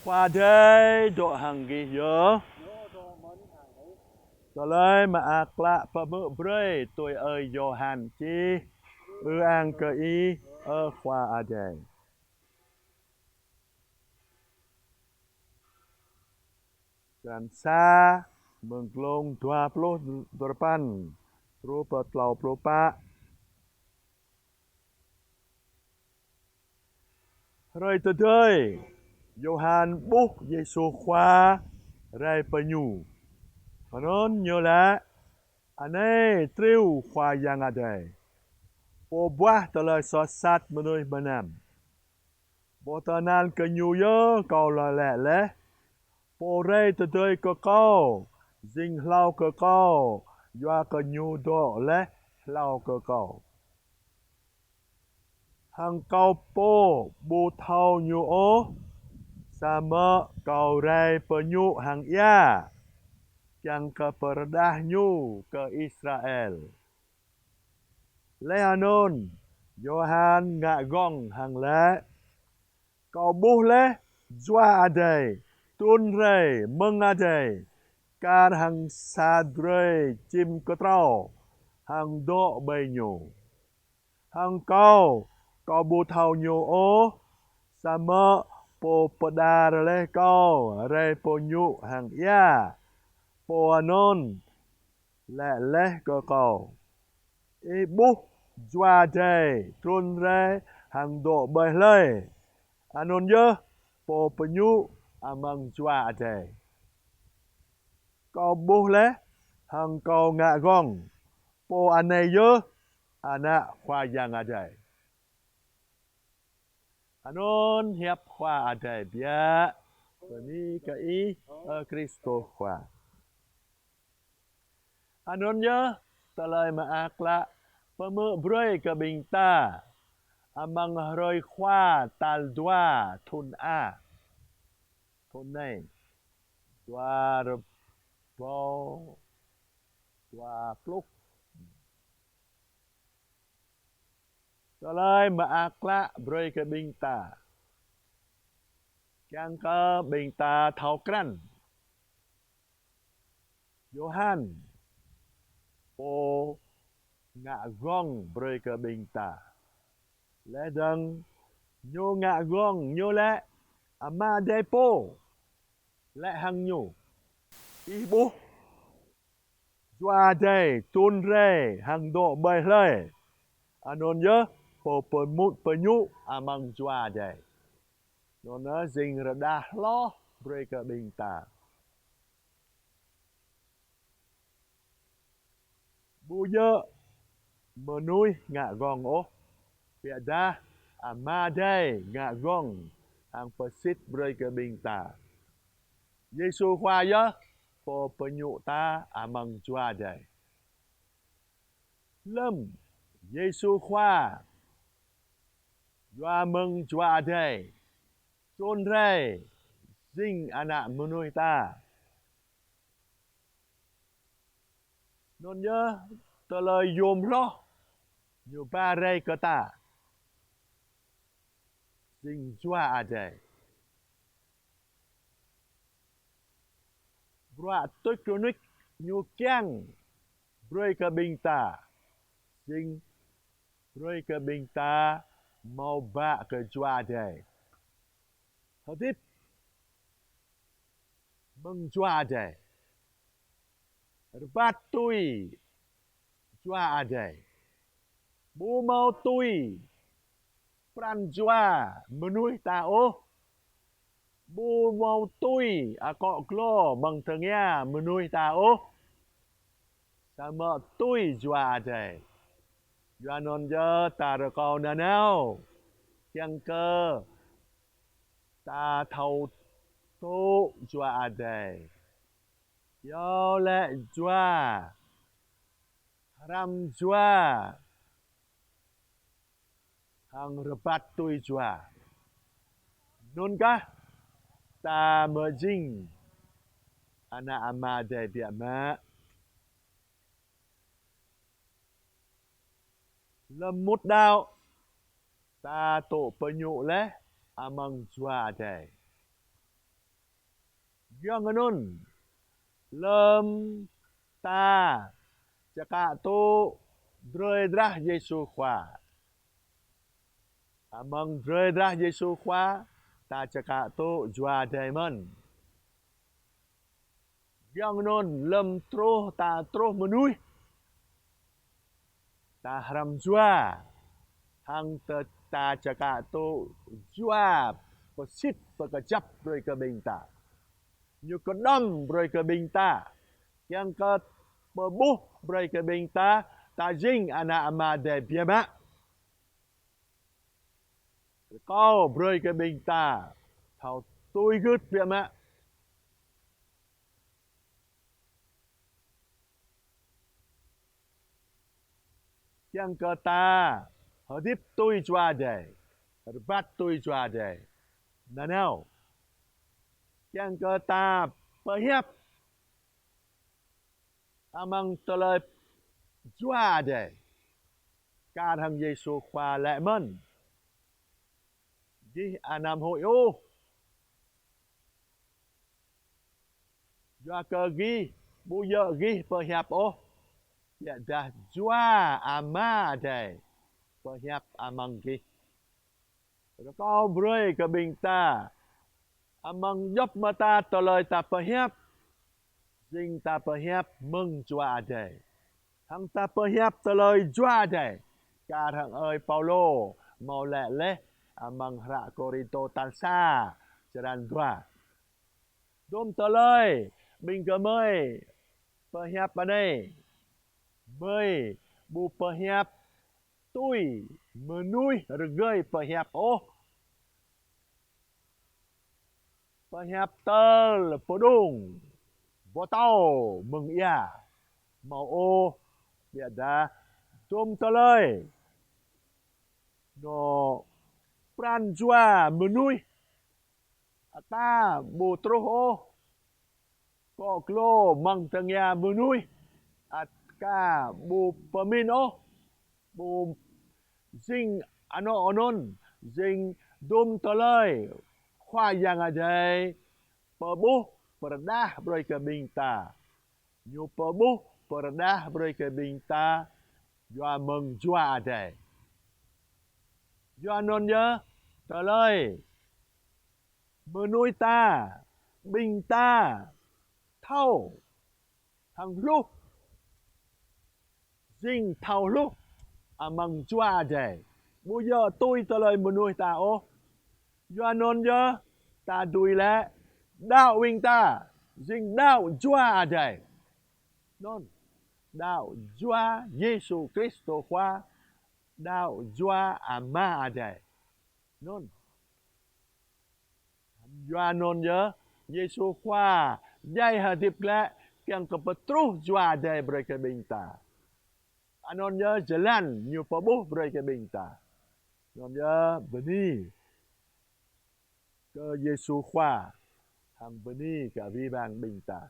Qua đây độ hàng ghi nhớ. Cho lấy mà ác lạ và mơ brê tôi ơi Johan chi. Ang cơ y ở khoa à đây. Dan sa mengglong 28 rupa tlau pelupa. Rồi từ đây Johan búc Giêsu khoa rai penyu. Kanon nyola ane triu khoa yang ada. Po buah telah sosat menui menam. Po tanan kenyu yo kau la lẹ lẹ. Po rai từ đây cơ kau dinh lau cơ kau doa kenyu do lẹ lau cơ kau. Hang kau po bu thau nyu o sama kau rai penyu hang ya yang keperdahnya ke Israel. Lehanon Johan ngạ gong hang lẽ. Kau buh lẽ doa adai tun rei meng adai kar hang sadrei chim ketrau hang do bay nyu. Hang kau bu thau nyu o sama po pedar leh kau rei po nyu hang ya. Po anon lẹ leh cơ cầu. I bút doa đầy trôn rê hàng độ bơi lê. Anon dơ po penyu amang doa đầy. Kau bút leh hàng kau ngạ gong. Po anay dơ anak khoa yang adai. Anon hiệp khoa adai bia. Ini kei Kristo khoa. Anon nhớ ta lời mà ác lạ và mơ brơi cơ bình ta amang rơi khoa tal doa thun a thun này doa rập bò doa pluk ta lời mà ác lạ brơi cơ bình ta yang cơ bình ta thao cran Johan po ngạ gong brơi cơ bình ta lẽ đằng nhô ngạ gong nhô lẽ ama depo lẽ hằng nhô y bố doa đây tun rê hằng độ bơi lê anon nhớ po penyu amang doa đây nó dinh ra đa lo brơi cơ bình ta bu dơ mơ nuôi ngạ gong ô bịa đa ama đây ngạ gong hàng persit brơi cơ bình ta Giêsu khoa nhớ po penyu ta amang doa đây lâm Giêsu khoa doa mừng doa đây chôn rê dinh anak menui ta non nhớ tờ lời dùm lo nhiều ba rê cơ ta dinh doa đây Bra tôi kronik nhiều kiang brơi cơ bình ta dinh brơi cơ bình ta mau bạ cơ doa đây thật tiếp mừng doa đây Bat tui doa đây bu mau tui pran doa menui ta ô bu mau tui akọ klo bằng thằng ya menui ta ô sama tui doa đây Doanon dơ ta rồi câu nè nào kiang cơ ta thâu tu doa đây yo lẹ doa ram doa hang rebat tui doa nun ka ta mơ jing anak ama de bia ma lâm mút đao ta tổ penyu lẽ amang doa đây Yang ganun, lem ta cakap tu dredrah Yesus khwa. Amang dredrah Yesus khwa, ta cakap tu jua diamond. Yang ganun, lem terus ta terus menuih. Ta haram jua. Hang ta cakap tu jua pesit pekejap rồi ke binta. Như có đâm rồi ke binta. Yang ke pebuh rồi ke binta. Ta jing anak amade biama. Kau rồi ke binta. Thao tôi gứt biama. Yang ke ta hadip tôi jua day. Herbat tôi jua day. Nanau. Yang ke ta perhiap. Amang telai jua day. Ca thằng Giêsu khoa lệ mân. Di anam hội ô. Jua ke gi. Bu giờ gi perhiap ô. Ya dah jua ama day. Perhiap amang gi. Kau beri ke binta. Amang dốc mà ta tờ lời ta perhiap. Dinh ta perhiap mừng jua day. Thằng ta perhiap tờ lời jua day. Ca thằng ơi Paulo mau lẹ leh amang hra Korinto tansa jalan dua. Dom tờ lời bình cơ mới perhiap ở đây. Mới bu perhiap tôi menui regay perhiap oh. Perhiap tel podung botau mừng ia mau ô biada dom tờ lời no pran jua menui ata bu terus oh ko klo mang tengya menui atka bu pemin oh bu jing ano onon jing dom tờ lời khoa yang ajai pebuh perdah broi ke binta nyu pebuh perdah broi ke binta jua mừng jua ajai jua non nhớ tờ lời menui ta binta thau thằng lúc jing thau lúc amang jua ajai bây giờ tôi tờ lời menui ta ô jua non nhớ ta đuổi lẽ đạo wing ta jing đạo jua ajai non đạo jua Yesu Kristo khoa đạo jua ama ajai non jua non nhớ Yesu khoa jai hadip lẽ yang kepetruh jua ajai mereka binta anon nhớ jalan nyu pebuh mereka binta non nhớ beni ke Yesu khoa hang beni ke vi bang binta